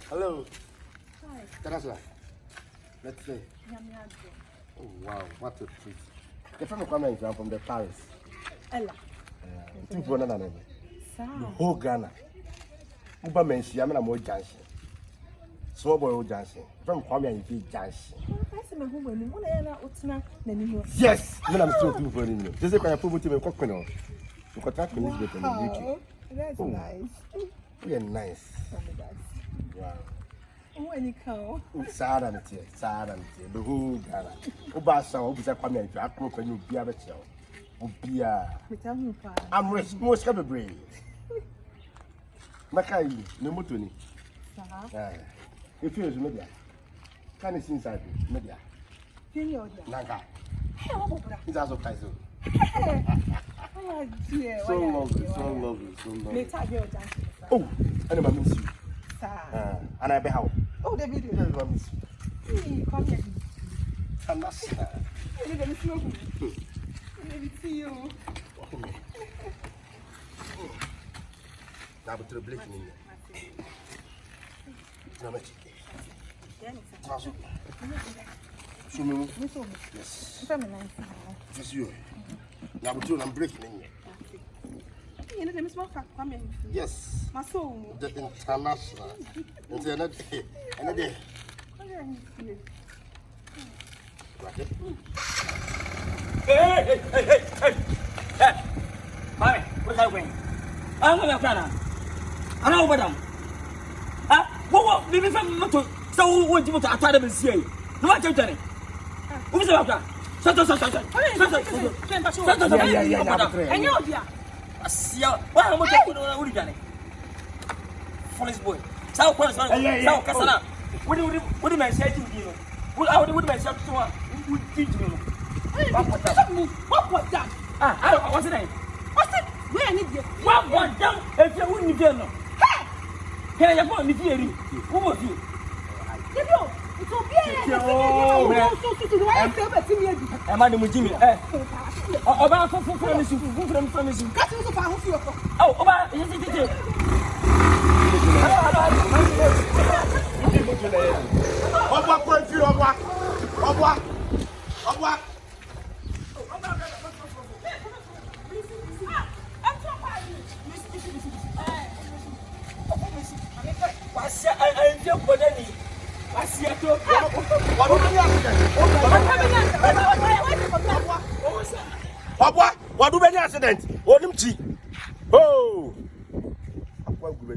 Hello. Hi. Tarasla. Let's say. Nyamiado. Oh wow, what a treat. The friend coming from the Paris. Ella. Two for none. Sir. The whole Ghana. Uba mention I'm more Johnson. Small boy Johnson. From Kwame and Johnson. I see my home when you want to Utina Nenio. Yes, when I'm still two for you. This is when I put him in coconut. You got that police with the Wow. That's nice. You're nice. Wow. When you come. Sad and the whole Ghana. Ubasa, Ubasa Kwame and Jack Rope and you be a better. I'm most capable. Makai, no mutuni. If you use media, can you see inside media? Naga. It's also Kaizo. So lovely. Oh, and I miss you. And I be how? Oh, the video. I miss you. Come here. And that's Let me see you. Now, but to the bleaching in there. Now, let's yes. Just you. Now, but I'm breaking in here. You know, the small fact coming. Yes. My soul. The international. And then another day. Hey! Mami, what's happening? I'm going to plan. I know, madam. What? Leave me from motor. So, what do you want to attack them and see? No matter what. Who's the doctor? Shut And you're here. See, what am I doing? Foolish boy. Sao, Casana. What do you mean? Say to you? What would I say to one? Would teach you? What was that? I wasn't it? What's it? Where need you? What was that? If you wouldn't be no. Hey, you're going to be here. Who was you? It's okay. I'm on the Jimmy. About from his. Oh, about it. What do any accident? Oh, I'm going to